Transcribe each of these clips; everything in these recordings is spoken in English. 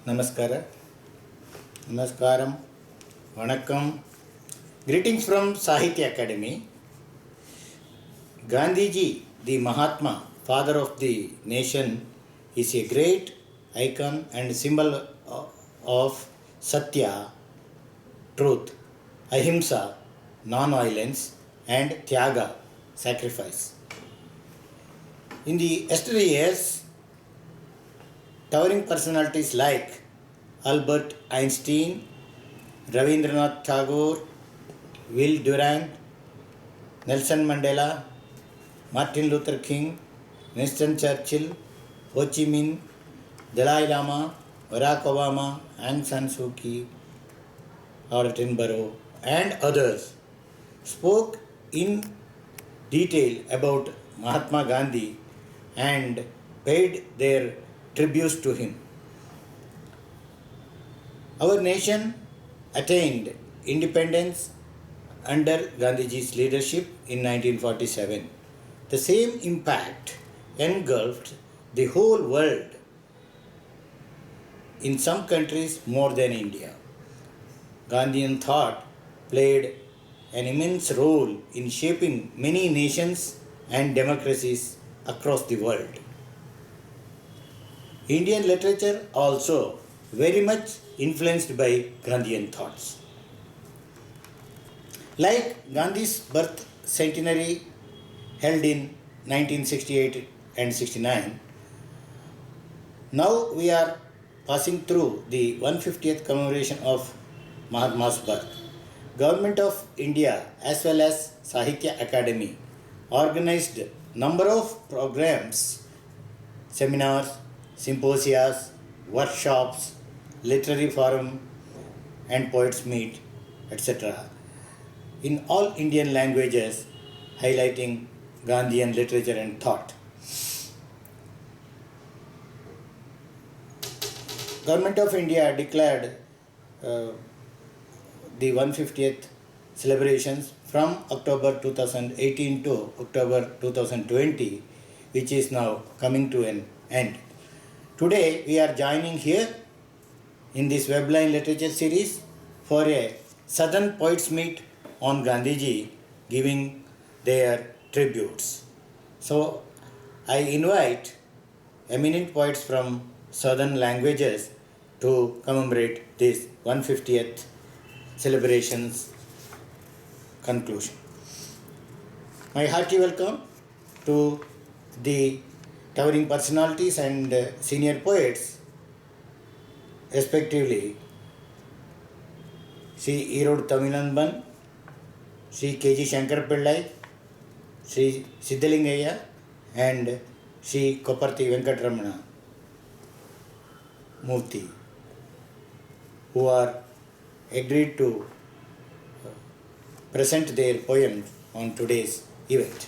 Namaskara, Namaskaram, Vanakkam. Greetings from Sahitya Academy. Gandhiji, the Mahatma, father of the nation, is a great icon and symbol of Satya, truth, Ahimsa, non-violence, and Tyaga, sacrifice. In the yesteryears, towering personalities like Albert Einstein, Rabindranath Tagore, Will Durant, Nelson Mandela, Martin Luther King, Winston Churchill, Ho Chi Minh, Dalai Lama, Barack Obama, Aung San Suu Kyi, Lord Attenborough, and others spoke in detail about Mahatma Gandhi and paid their tributes to him. Our nation attained independence under Gandhiji's leadership in 1947. The same impact engulfed the whole world, in some countries more than India. Gandhian thought played an immense role in shaping many nations and democracies across the world. Indian literature also very much influenced by Gandhian thoughts. Like Gandhi's birth centenary held in 1968 and 69, now we are passing through the 150th commemoration of Mahatma's birth. Government of India as well as Sahitya Academy organized number of programs, seminars, symposia, workshops, literary forum and poets meet, etc. in all Indian languages, highlighting Gandhian literature and thought. Government of India declared the 150th celebrations from October 2018 to October 2020, which is now coming to an end. Today we are joining here in this webline literature series for a Southern Poets Meet on Gandhiji, giving their tributes. So I invite eminent poets from southern languages to commemorate this 150th celebrations conclusion. My hearty welcome to the towering personalities and senior poets, respectively Sri Erode Tamilanban, Sri K.G. Shankar Pillai, Sri Siddhalingaya, and Sri Kopparthi Venkatramana Murthy, who are agreed to present their poems on today's event.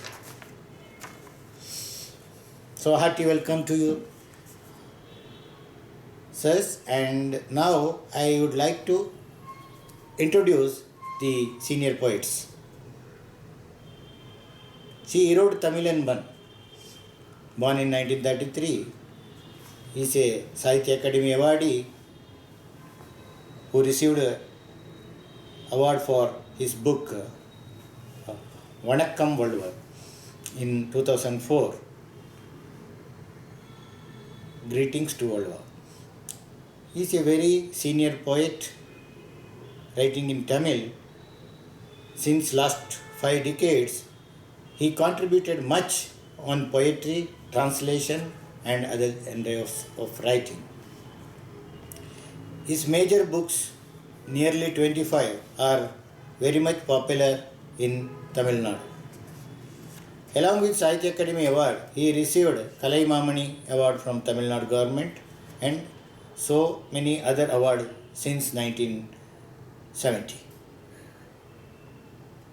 So hearty welcome to you, sirs, and now I would like to introduce the senior poets. Sri Erode Tamilanban, born in 1933, is a Sahitya Academy awardee who received an award for his book Vanakkam Valluvar in 2004. Greetings to Valluvar. He is a very senior poet writing in Tamil. Since last 5 decades, he contributed much on poetry, translation and other areas of writing. His major books, nearly 25, are very much popular in Tamil Nadu. Along with Sahitya Academy Award, he received Kalaimamani Award from Tamil Nadu government and so many other awards since 1970.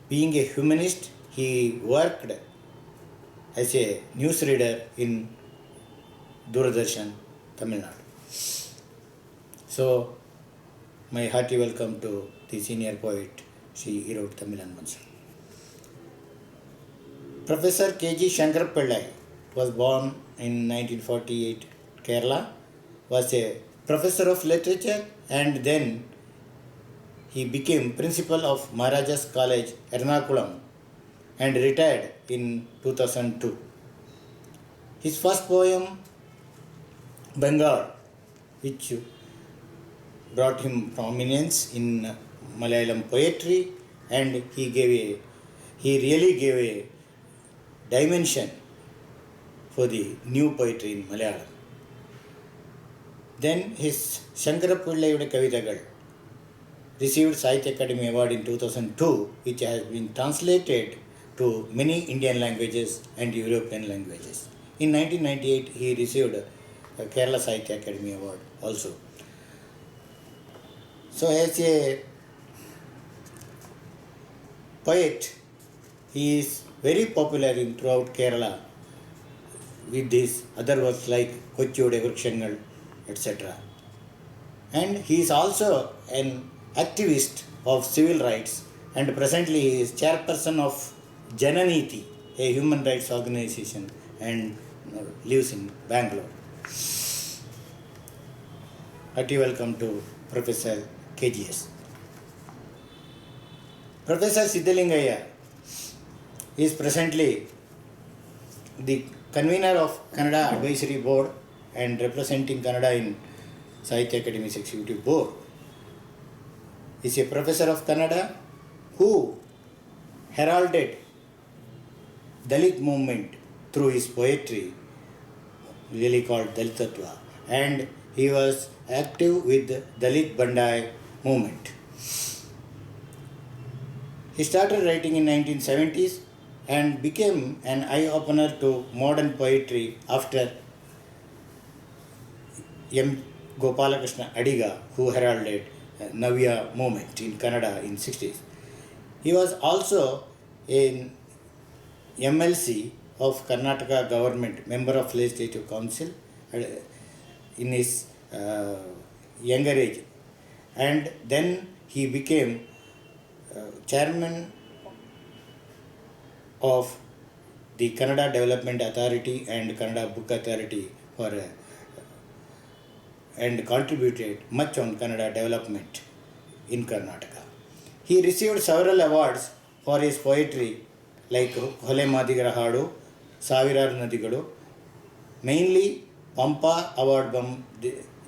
Being a humanist, he worked as a newsreader in Doordarshan, Tamil Nadu. So, my hearty welcome to the senior poet, Sri Erode Tamilanban. Professor K.G. Shankar Pillai was born in 1948, Kerala, was a professor of literature, and then he became principal of Maharajas College, Ernakulam, and retired in 2002. His first poem, Bengal, which brought him prominence in Malayalam poetry, and he really gave a dimension for the new poetry in Malayalam. Then his Shankara Pillaiude Kavithagal received Sahitya Akademi Award in 2002, which has been translated to many Indian languages and European languages. In 1998, he received a Kerala Sahitya Akademi Award also. So as a poet, he is very popular throughout Kerala with his other works like Kochiyude Vrikshangal, etc. And he is also an activist of civil rights, and presently he is chairperson of Jananiti, a human rights organization, and lives in Bangalore. Hearty welcome to Professor KGS. Professor Siddhalingayya is presently the convener of Kannada Advisory Board and representing Kannada in Sahitya Akademi's Executive Board. He is a professor of Kannada who heralded Dalit movement through his poetry, really called Dalitatva, and he was active with the Dalit Bandai movement. He started writing in 1970s and became an eye-opener to modern poetry after M. Gopalakrishna Adiga, who heralded Navya movement in Kannada in 60s. He was also an MLC of Karnataka government, member of Legislative Council in his younger age, and then he became chairman of the Kannada Development Authority and Kannada Book Authority and contributed much on Kannada development in Karnataka. He received several awards for his poetry like Hole Madigara Hadu, Saviraru Nadigalu, mainly Pampa Award from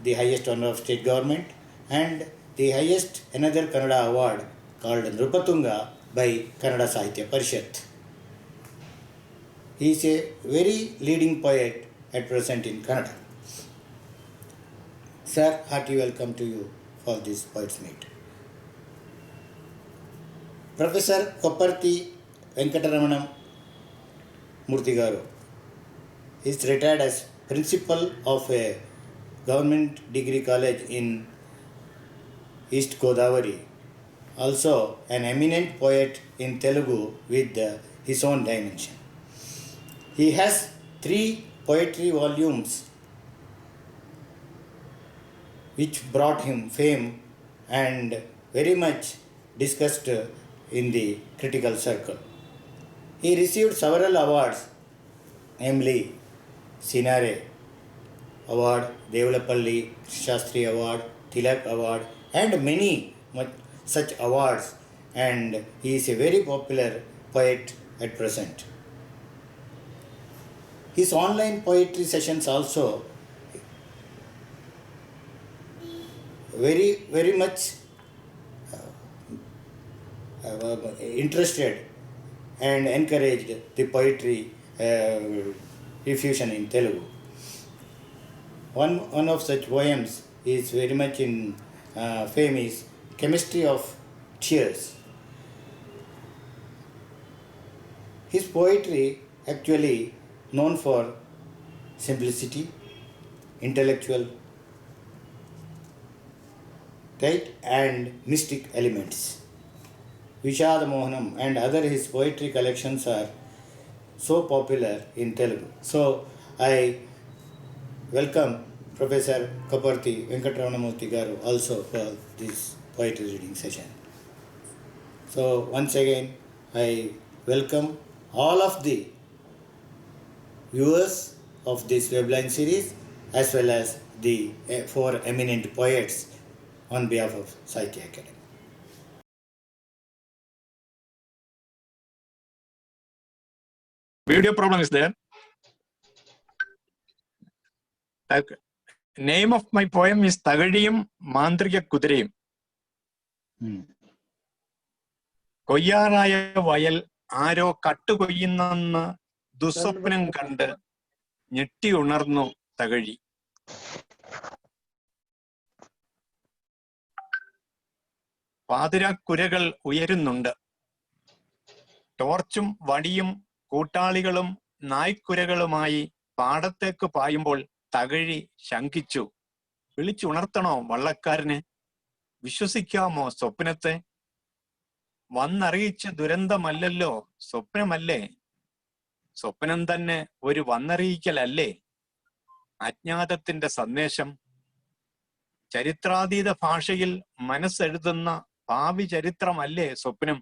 the highest honor of state government, and the highest another Kannada award called Nrupatunga by Kannada Sahitya Parishat. He is a very leading poet at present in Kannada. Sir, hearty welcome to you for this Poets Meet. Professor Kopparthi Venkataramanam Murthy Garu is retired as principal of a government degree college in East Godavari, also an eminent poet in Telugu with his own dimension. He has 3 poetry volumes which brought him fame and very much discussed in the critical circle. He received several awards, namely Sinare Award, Devulapalli Shastri Award, Tilak Award, and many such awards, and he is a very popular poet at present. His online poetry sessions also very much interested and encouraged the poetry diffusion in Telugu. One of such poems is very much in fame is Chemistry of Tears. His poetry actually known for simplicity, intellectual, right, and mystic elements. Vishada Mohanam and other his poetry collections are so popular in Telugu. So I welcome Professor Kopparthi Venkataramanamurthy Garu also for this poetry reading session. So once again I welcome all of the viewers of this webline series as well as the four eminent poets on behalf of Sahitya Academy. Video problem is there. Name of my poem is Tagadiyum Mantriya Kudirayum. കൊയ്യാറായ വയൽ ആരോ കട്ടുകൊയ്യുന്നെന്ന് ദുസ്വപ്നം കണ്ട് ഞെട്ടി ഉണർന്നു തകഴി. പാതിരാക്കുരകൾ ഉയരുന്നുണ്ട്. ടോർച്ചും വടിയും കൂട്ടാളികളും നായ്ക്കുരകളുമായി പാടത്തേക്ക് പായുമ്പോൾ തകഴി ശങ്കിച്ചു. വിളിച്ചുണർത്തണോ വള്ളക്കാരനെ? വിശ്വസിക്കാമോ സ്വപ്നത്തെ? വന്നറിയിച്ച ദുരന്തമല്ലല്ലോ, സ്വപ്നമല്ലേ? സ്വപ്നം തന്നെ ഒരു വന്നറിയിക്കലല്ലേ? അജ്ഞാതത്തിന്റെ സന്ദേശം. ചരിത്രാതീത ഭാഷയിൽ മനസ്സെഴുതുന്ന ഭാവി ചരിത്രമല്ലേ സ്വപ്നം?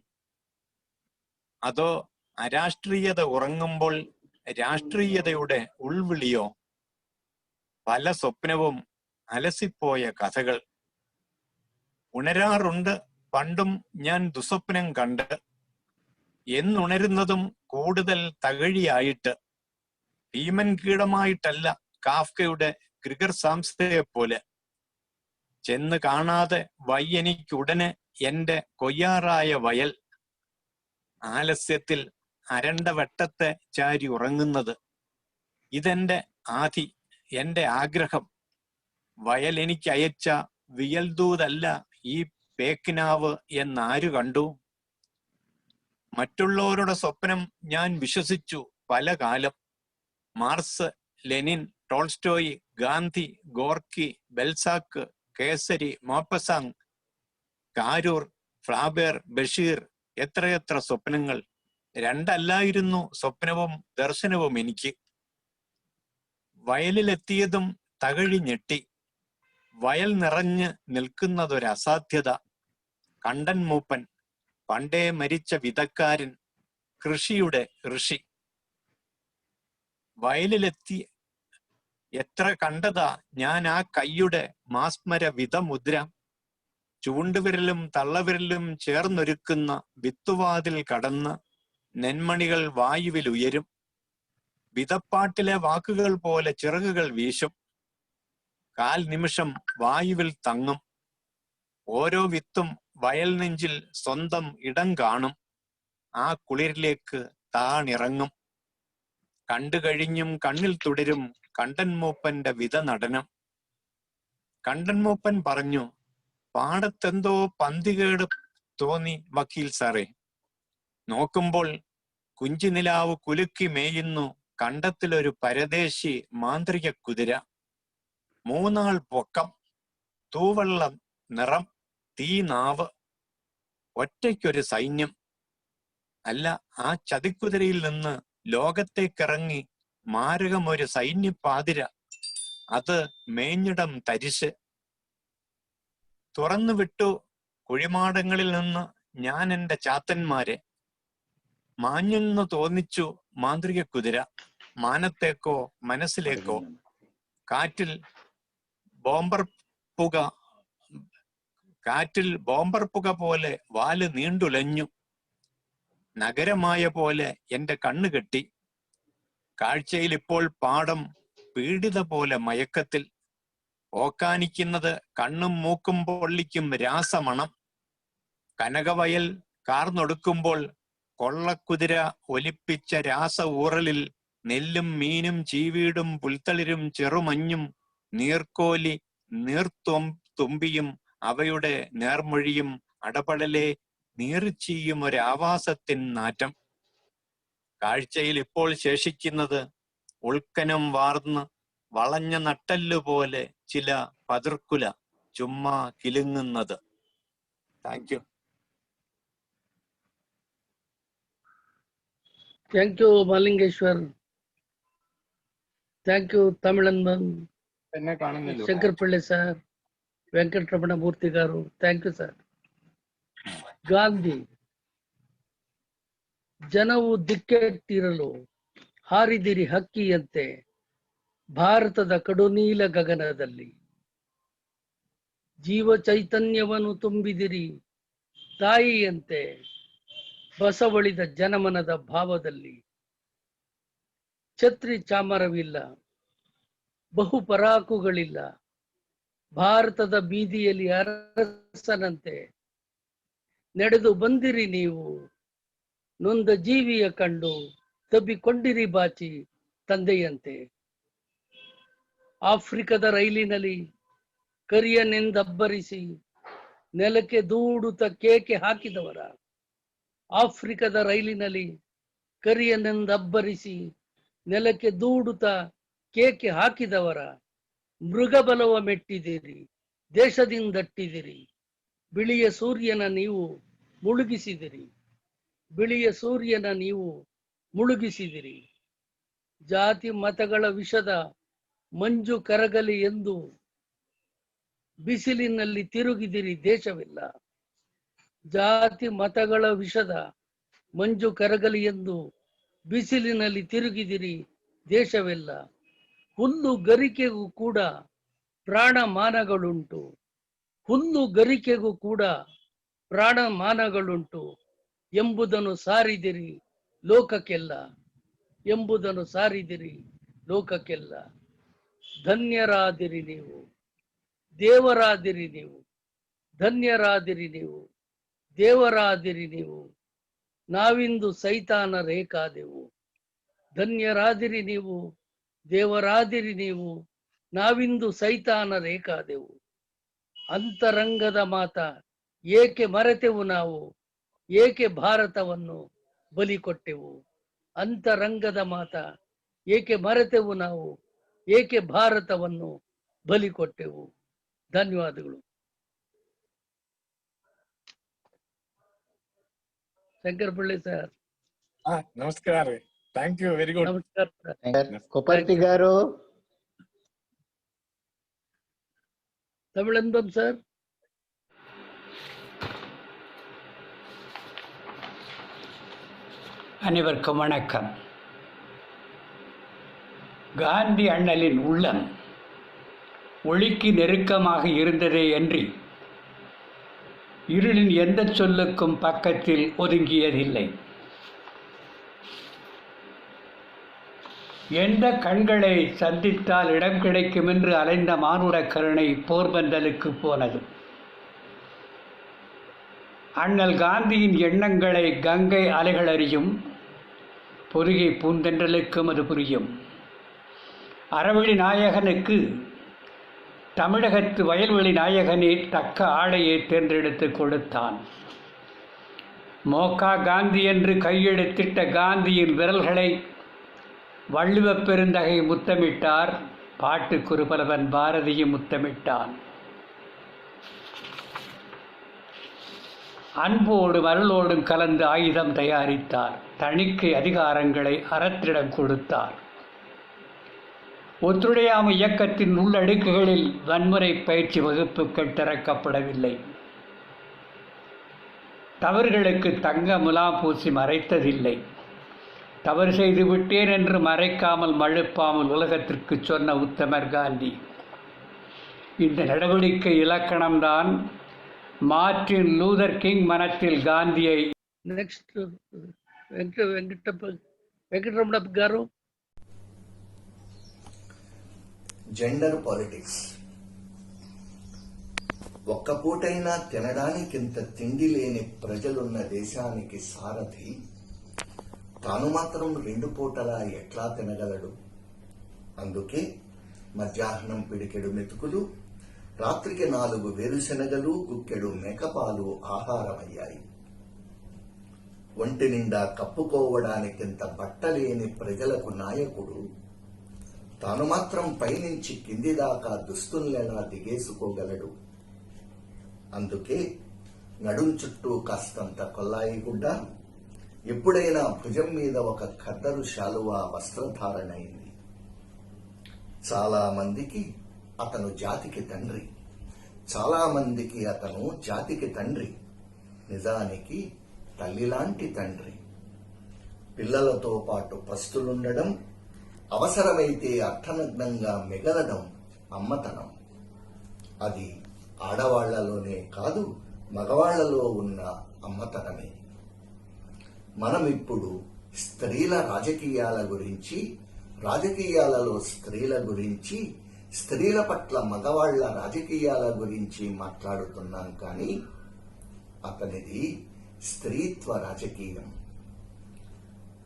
അതോ അരാഷ്ട്രീയത ഉറങ്ങുമ്പോൾ രാഷ്ട്രീയതയുടെ ഉൾവിളിയോ? പല സ്വപ്നവും അലസിപ്പോയ കഥകൾ. ഉണരാറുണ്ട് പണ്ടും ഞാൻ ദുസ്വപ്നം കണ്ട്. എന്നുണരുന്നതും കൂടുതൽ തകഴിയായിട്ട്. ഭീമൻ കീടമായിട്ടല്ല, കാഫ്കയുടെ ഗ്രിഗർ സാംസയെ പോലെ. ചെന്ന് കാണാതെ വയ്യെനിക്കുടനെ എന്റെ കൊയ്യാറായ വയൽ. ആലസ്യത്തിൽ അരണ്ട വെട്ടത്തെ ചാരി ഉറങ്ങുന്നത്. ഇതെന്റെ ആധി, എന്റെ ആഗ്രഹം. വയൽ എനിക്ക് അയച്ച വിയൽദൂതല്ല ഈ പേക്കിനാവ് എന്നാരു കണ്ടു? മറ്റുള്ളവരുടെ സ്വപ്നം ഞാൻ വിശ്വസിച്ചു പല കാലം. Marx, Lenin, Tolstoy, Gandhi, Gorky, Balzac, Kesari, Maupassant, Karoor, Flaubert, Basheer, എത്രയെത്ര സ്വപ്നങ്ങൾ. രണ്ടല്ലായിരുന്നു സ്വപ്നവും ദർശനവും എനിക്ക്. വയലിലെത്തിയതും തകഴി ഞെട്ടി. വയൽ നിറഞ്ഞ് നിൽക്കുന്നതൊരസാധ്യത. കണ്ടൻ മൂപ്പൻ, പണ്ടേ മരിച്ച വിതക്കാരൻ, കൃഷിയുടെ ഋഷി. വയലിലെത്തി എത്ര കണ്ടതാ ഞാൻ ആ കൈയുടെ മാസ്മര വിതമുദ്ര. ചൂണ്ടുവിരലും തള്ളവിരലും ചേർന്നൊരുക്കുന്ന വിത്തുവാതിൽ കടന്ന് നെന്മണികൾ വായുവിൽ ഉയരും. വിതപ്പാട്ടിലെ വാക്കുകൾ പോലെ ചിറകുകൾ വീശും. കാൽ നിമിഷം വായുവിൽ തങ്ങും. ഓരോ വിത്തും വയൽ നെഞ്ചിൽ സ്വന്തം ഇടം കാണും. ആ കുളിരിലേക്ക് താണിറങ്ങും. കണ്ടു കഴിഞ്ഞും കണ്ണിൽ തുടരും കണ്ടൻ മൂപ്പന്റെ വിത നടനം. കണ്ടൻ മൂപ്പൻ പറഞ്ഞു, പാടത്തെന്തോ പന്തികേട് തോന്നി വക്കീൽ സാറേ. നോക്കുമ്പോൾ കുഞ്ചിനിലാവ് കുലുക്കി മേയുന്നു കണ്ടത്തിലൊരു പരദേശി മാന്ത്രിക കുതിര. 3 ആൾ പൊക്കം, തൂവെള്ള നിറം, തീനാവ്. ഒറ്റയ്ക്കൊരു സൈന്യം. അല്ല, ആ ചതിക്കുതിരയിൽ നിന്ന് ലോകത്തേക്കിറങ്ങി മാരകമൊരു സൈന്യപ്പാതിര. അത് മേഞ്ഞിടം തരിശ്. തുറന്നു വിട്ടു കുഴിമാടങ്ങളിൽ നിന്ന് ഞാൻ എന്റെ ചാത്തന്മാരെ. മാഞ്ഞെന്ന് തോന്നിച്ചു മാന്ത്രിക കുതിര. മാനത്തേക്കോ മനസ്സിലേക്കോ. കാറ്റിൽ ബോംബർ പുക പോലെ വാല് നീണ്ടുലഞ്ഞു. നഗരമായ പോലെ എന്റെ കണ്ണു കെട്ടി. കാഴ്ചയിൽ ഇപ്പോൾ പാടം പീഡിത പോലെ മയക്കത്തിൽ. ഓക്കാനിക്കുന്നത് കണ്ണും മൂക്കും പൊള്ളിക്കും രാസമണം. കനകവയൽ കാർന്നൊടുക്കുമ്പോൾ കൊള്ളക്കുതിര ഒലിപ്പിച്ച രാസ ഊറലിൽ നെല്ലും മീനും ചീവീടും പുൽത്തളിരും ചെറുമഞ്ഞും നീർക്കോലി നീർത്തുമ്പിയും അവയുടെ നേർമൊഴിയും അടപടലെ നീറിച്ചീയും ഒരാവാസത്തിൻ നാറ്റം. കാഴ്ചയിൽ ഇപ്പോൾ ശേഷിക്കുന്നത് ഉൾക്കനം വാർന്ന് വളഞ്ഞ നട്ടല്ലുപോലെ ചില പതിർക്കുല ചുമ്മാ കിലുങ്ങുന്നത്. Thank you. Thank you, Malingeshwar. Thank you, Tamilandan. Shankar Pillai sir. Venkatramana Murthy garu. Thank you, sir. Gandhi. ಜನವು ದಿಕ್ಕೆಟ್ಟಿರಲು ಹಾರಿದಿರಿ ಹಕ್ಕಿಯಂತೆ, ಭಾರತದ ಕಡುನೀಲ ಗಗನದಲ್ಲಿ ಜೀವ ಚೈತನ್ಯವನ್ನು ತುಂಬಿದಿರಿ ತಾಯಿಯಂತೆ ಬಸವಳಿದ ಜನಮನದ ಭಾವದಲ್ಲಿ. ಛತ್ರಿ ಚಾಮರವಿಲ್ಲ, ಬಹು ಪರಾಕುಗಳಿಲ್ಲ, ಭಾರತದ ಬೀದಿಯಲ್ಲಿ ಅರಸನಂತೆ ನಡೆದು ಬಂದಿರಿ ನೀವು. ನೊಂದ ಜೀವಿಯ ಕಂಡು ತಬ್ಬಿಕೊಂಡಿರಿ ಬಾಚಿ ತಂದೆಯಂತೆ. ಆಫ್ರಿಕದ ರೈಲಿನಲ್ಲಿ ಕರಿಯನೆಂದಬ್ಬರಿಸಿ ನೆಲಕ್ಕೆ ದೂಡುತ್ತ ಕೇಕೆ ಹಾಕಿದವರ, ಆಫ್ರಿಕದ ರೈಲಿನಲ್ಲಿ ಕರಿಯನೆಂದಬ್ಬರಿಸಿ ನೆಲಕ್ಕೆ ದೂಡುತ್ತ ಕೇಕೆ ಹಾಕಿದವರ ಮೃಗಬಲವ ಮೆಟ್ಟಿದಿರಿ, ದೇಶದಿಂದಟ್ಟಿದಿರಿ. ಬಿಳಿಯ ಸೂರ್ಯನ ನೀವು ಮುಳುಗಿಸಿದಿರಿ, ಬಿಳಿಯ ಸೂರ್ಯನ ನೀವು ಮುಳುಗಿಸಿದಿರಿ. ಜಾತಿ ಮತಗಳ ವಿಷದ ಮಂಜು ಕರಗಲಿ ಎಂದು ಬಿಸಿಲಿನಲ್ಲಿ ತಿರುಗಿದಿರಿ ದೇಶವಿಲ್ಲ. ಜಾತಿ ಮತಗಳ ವಿಷದ ಮಂಜು ಕರಗಲಿ ಎಂದು ಬಿಸಿಲಿನಲ್ಲಿ ತಿರುಗಿದಿರಿ ದೇಶವೆಲ್ಲ. ಹುಲ್ಲು ಗರಿಕೆಗೂ ಕೂಡ ಪ್ರಾಣಮಾನಗಳುಂಟು, ಹುಲ್ಲು ಗರಿಕೆಗೂ ಕೂಡ ಪ್ರಾಣಮಾನಗಳುಂಟು ಎಂಬುದನ್ನು ಸಾರಿದಿರಿ ಲೋಕಕ್ಕೆಲ್ಲ, ಎಂಬುದನ್ನು ಸಾರಿದಿರಿ ಲೋಕಕ್ಕೆಲ್ಲ. ಧನ್ಯರಾದಿರಿ ನೀವು, ದೇವರಾದಿರಿ ನೀವು, ಧನ್ಯರಾದಿರಿ ನೀವು, ದೇವರಾದಿರಿ ನೀವು. ನಾವಿಂದು ಸೈತಾನ ರೇಖಾದೆವು. ಧನ್ಯರಾದಿರಿ ನೀವು, ದೇವರಾದಿರಿ ನೀವು, ನಾವಿಂದು ಸೈತಾನ ರೇಖಾದೆವು. ಅಂತರಂಗದ ಮಾತ ಏಕೆ ಮರೆತೆವು ನಾವು, ಏಕೆ ಭಾರತವನ್ನು ಬಲಿ ಕೊಟ್ಟೆವು. ಅಂತರಂಗದ ಮಾತ ಏಕೆ ಮರೆತೆವು ನಾವು, ಏಕೆ ಭಾರತವನ್ನು ಬಲಿ ಕೊಟ್ಟೆವು. ಧನ್ಯವಾದಗಳು. ಶಂಕರಪಳ್ಳಿ ಸರ್. ನಮಸ್ಕಾರ ರೀ. Thank you, very good. ನಮಸ್ಕಾರ ಸರ್. ಕೊಪ್ಪರ್ತಿ గారు. ತಮಿಳಂಬಂ ಸರ್. அனைவருக்கும் வணக்கம். காந்தி அண்ணலின் உள்ளம் ஒளிக்கு நெருக்கமாக இருந்ததே அன்றி இருளின் எந்த சொல்லுக்கும் பக்கத்தில் ஒதுங்கியதில்லை. எந்த கண்களை சந்தித்தால் இடம் கிடைக்கும் என்று அலைந்த மானுட கருணை போர்பந்தலுக்கு போனது. அண்ணல் காந்தியின் எண்ணங்களை கங்கை அலைகள் அறியும், பொருகை பூந்தென்றலுக்கும் அது புரியும். அறவழி நாயகனுக்கு தமிழகத்து வயல்வெளி நாயகனே தக்க ஆடையை தேர்ந்தெடுத்து கொடுத்தான். மோகா காந்தி என்று கையெழுத்திட்ட காந்தியின் விரல்களை வள்ளுவப் பெருந்தகை முத்தமிட்டார். பாட்டுக்குரு புலவன் பாரதியும் முத்தமிட்டான். அன்போடும் அருளோடும் கலந்து ஆயுதம் தயாரித்தார். தணிக்கை அதிகாரங்களை அறத்திடம் கொடுத்தார். ஒத்துழையாமை இயக்கத்தின் உள்ளடுக்குகளில் வன்முறை பயிற்சி வகுப்புகள் திறக்கப்படவில்லை. தவறுகளுக்கு தங்க முலாம் பூசி மறைத்ததில்லை. தவறு செய்து விட்டேன் என்று மறைக்காமல் மழுப்பாமல் உலகத்திற்கு சொன்ன உத்தமர் காந்தி. இந்த நடவடிக்கை இலக்கணம்தான் மார்ட்டின் லூதர் கிங் மனத்தில் காந்தியை. నెక్స్ట్ వెంకటరమణ గారు. Gender politics. ఒక్క పూటైనా తినడానికింత తిండి లేని ప్రజలున్న దేశానికి సారథి తాను మాత్రం 2 పూటలా ఎట్లా తినగలడు? అందుకే మధ్యాహ్నం పిడికెడు మెతుకులు, రాత్రికి 4 వేరుశనగలు, గుక్కెడు మేకపాలు ఆహారమయ్యాయి. ఒంటి నిండా కప్పుకోవడానికింత బట్టలేని ప్రజలకు నాయకుడు తాను మాత్రం పైనుంచి కింది దాకా దుస్తుల్నెలా దిగేసుకోగలడు? అందుకే నడుం చుట్టూ కాస్తంత కొల్లాయి గుడ్డ, ఎప్పుడైనా భుజం మీద ఒక ఖద్దరు శాలువా వస్త్రధారణైంది. చాలా మందికి అతను జాతికి తండ్రి, చాలా మందికి అతను జాతికి తండ్రి, నిజానికి తల్లిలాంటి తండ్రి. పిల్లలతో పాటు పస్తులుండడం, అవసరమైతే అర్థనగ్నంగా మిగలడం అమ్మతనం. అది ఆడవాళ్లలోనే కాదు, మగవాళ్లలో ఉన్న అమ్మతనమే. మనం ఇప్పుడు స్త్రీల రాజకీయాల గురించి, రాజకీయాలలో స్త్రీల గురించి, స్త్రీల పట్ల మగవాళ్ల రాజకీయాల గురించి మాట్లాడుతున్నాం. కానీ అతనిది స్త్రీత్వ రాజకీయం.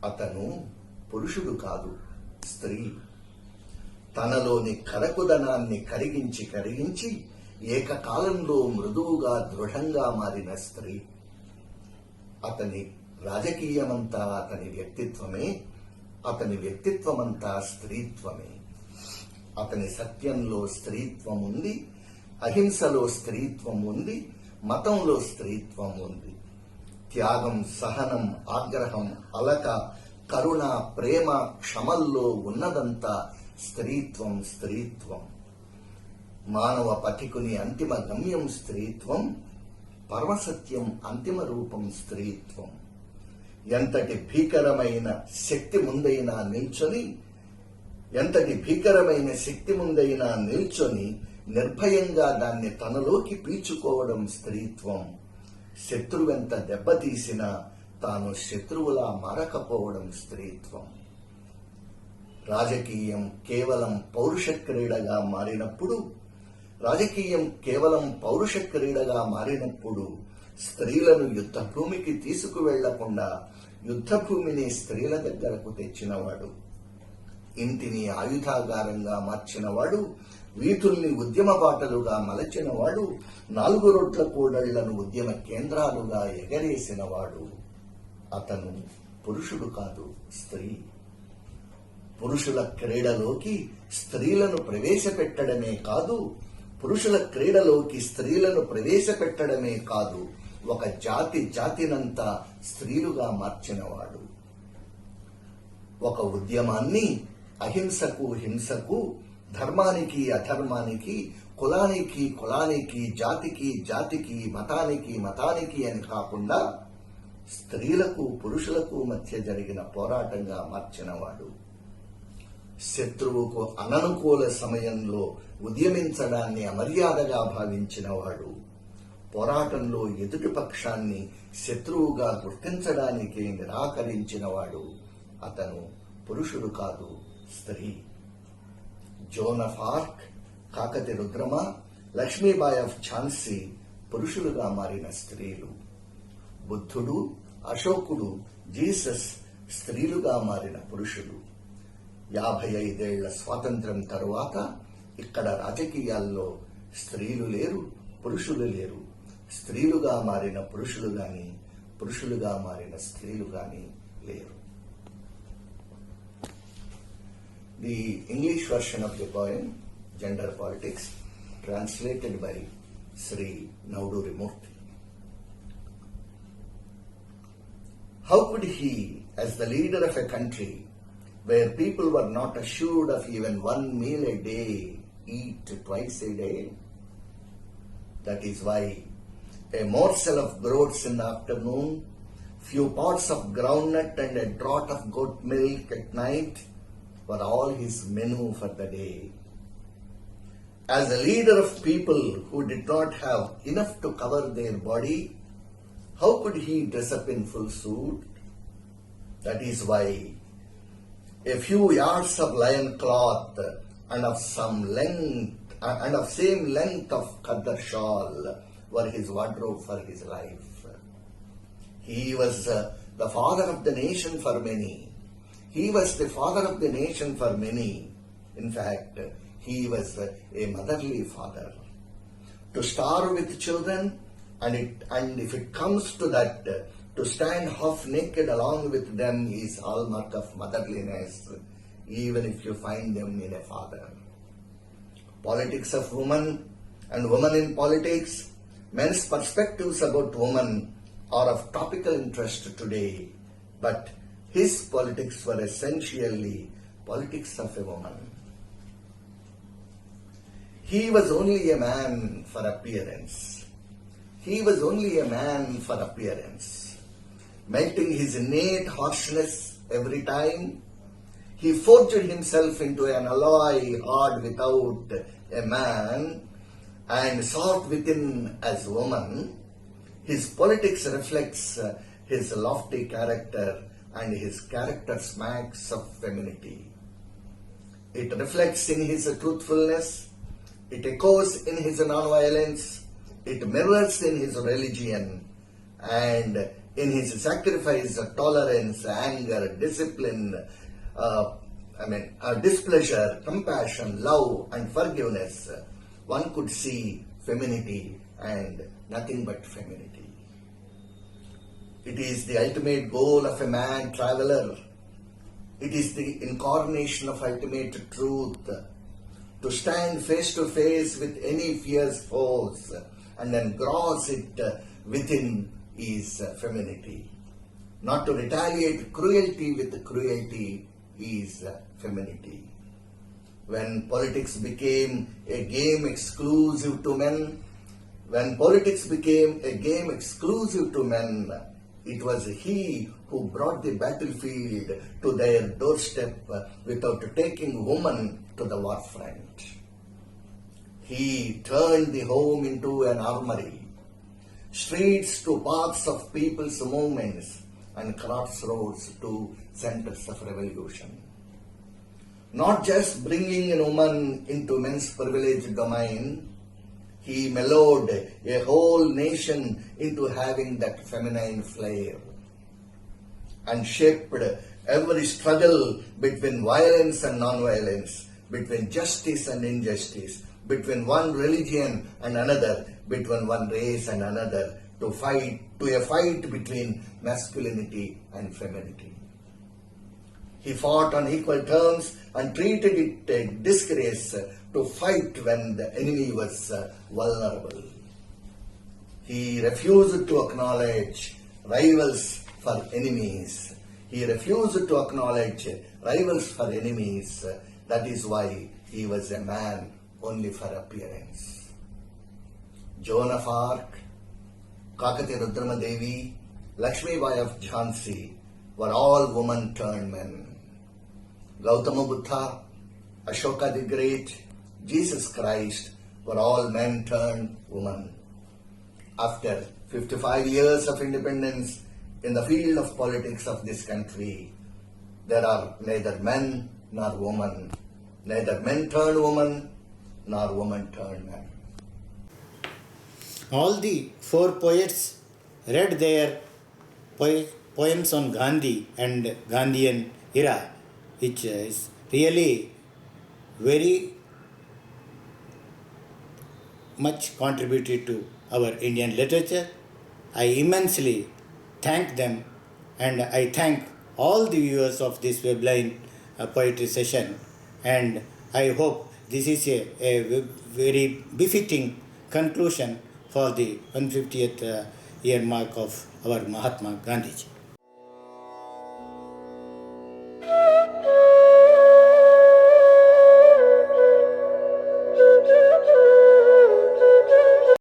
అతను పురుషుడు కాదు, స్త్రీ. తనలోని కరకుదనాన్ని కరిగించి ఏకకాలంలో మృదువుగా దృఢంగా మారిన స్త్రీ. అతని రాజకీయమంతా అతని వ్యక్తిత్వమే, అతని వ్యక్తిత్వమంతా స్త్రీత్వమే. అతని సత్యంలో స్త్రీత్వం ఉంది, అహింసలో స్త్రీత్వం ఉంది, మతంలో స్త్రీత్వం ఉంది. త్యాగం, సహనం, ఆగ్రహం, అలక, కరుణ, ప్రేమ, క్షమల్లో ఉన్నదంతా స్త్రీత్వం. స్త్రీత్వం మానవ పథికుని అంతిమ గమ్యం స్త్రీత్వం, పరమసత్యం అంతిమ రూపం స్త్రీత్వం. ఎంతటి భీకరమైన శక్తి ముందైనా నిల్చొని నిర్భయంగా దాన్ని తనలోకి పీల్చుకోవడం స్త్రీత్వం. శత్రువెంత దెబ్బతీసినా తాను శత్రువులా మారకపోవడం స్త్రీత్వం. రాజకీయం కేవలం పౌరుష క్రీడగా మారినప్పుడు స్త్రీలను యుద్ధ భూమికి తీసుకువెళ్లకుండా యుద్ధ భూమిని స్త్రీల దగ్గరకు తెచ్చినవాడు, ఇంటిని ఆయుధాగారంగా మార్చినవాడు, వీధుల్ని ఉద్యమ బాటలుగా మలచినవాడు, 4 రోడ్ల కూడళ్లను ఉద్యమ కేంద్రాలుగా ఎగరేసినవాడు. అతను పురుషుడు కాదు, స్త్రీ. పురుషుల క్రీడలోకి స్త్రీలను ప్రవేశపెట్టడమే కాదు, ఒక జాతినంతా స్త్రీలుగా మార్చినవాడు. ఒక ఉద్యమాన్ని అహింసకు, హింసకు, ధర్మానికి, అధర్మానికి, కులానికి, జాతికి, మతానికి అని కాకుండా స్త్రీలకు, పురుషులకు మధ్య జరిగిన పోరాటంగా మార్చినవాడు. శత్రువుకు అననుకూల సమయంలో ఉద్యమించడాన్ని అమర్యాదగా భావించినవాడు. పోరాటంలో ఎదుటి పక్షాన్ని శత్రువుగా గుర్తించడానికే నిరాకరించినవాడు. అతను పురుషుడు కాదు, స్త్రీ. Joan of Arc, Kakati Rudrama, Lakshmibai of Jhansi పురుషులుగా మారిన స్త్రీలు. బుద్ధుడు, అశోకుడు, జీసస్ స్త్రీలుగా మారిన పురుషులు. 55 ఏళ్ల స్వాతంత్ర్యం తరువాత ఇక్కడ రాజకీయాల్లో స్త్రీలు లేరు, పురుషులు లేరు. స్త్రీలుగా మారిన పురుషులు గాని, పురుషులుగా మారిన స్త్రీలు గాని లేరు. The English version of the poem, Gender Politics, translated by Sri Nauduri Murthy. How could he, as the leader of a country where people were not assured of even 1 meal a day, eat twice a day? That is why a morsel of groats in the afternoon, few pots of groundnut and a draught of goat milk at night were all his menu for the day. As a leader of people who did not have enough to cover their body, how could he dress up in full suit? That is why a few yards of lion cloth and of same length of khadar shawl were his wardrobe for his life. He was the father of the nation for many. In fact, he was a motherly father. To starve with children, and if it comes to that, to stand half naked along with them is hallmark of motherliness, even if you find them in a father. Politics of women and women in politics, men's perspectives about women are of topical interest today, but his politics were essentially politics of a woman. He was only a man for appearance. Melting his innate harshness every time, He forged himself into an alloy hard without a man and sought within as woman. His politics reflects his lofty character, and his character smacks of femininity. It reflects in his truthfulness, it echoes in his nonviolence, it mirrors in his religion, and in his sacrifice, tolerance, anger, discipline, displeasure, compassion, love, and forgiveness. One could see femininity and nothing but femininity. It is the ultimate goal of a man traveler. It is the incarnation of ultimate truth. To stand face to face with any fierce force and engross it within is femininity. Not to retaliate cruelty with cruelty is femininity. When politics became a game exclusive to men, it was he who brought the battlefield to their doorstep without taking women to the war front. He turned the home into an armory, streets to paths of people's movements, and crossroads to centers of revolution. Not just bringing a woman into men's privileged domain, he mellowed a whole nation into having that feminine flair and shaped every struggle between violence and non-violence, between justice and injustice, between one religion and another, between one race and another, to a fight between masculinity and femininity. He fought on equal terms and treated it a disgrace to fight when the enemy was vulnerable. He refused to acknowledge rivals for enemies. That is why he was a man only for appearance. Joan of Arc, Kakati Rudrama Devi, Lakshmi Bai of Jhansi were all women turned men. Gautama Buddha, Ashoka the Great, Jesus Christ were all men turned women. After 55 years of independence in the field of politics of this country, there are neither men nor women, neither men turned woman nor woman turned man. All the four poets read their poems on Gandhi and Gandhian era, which is really very much contributed to our Indian literature. I immensely thank them, and I thank all the viewers of this Webline poetry session, and I hope this is a very befitting conclusion for the 150th year mark of our Mahatma Gandhiji.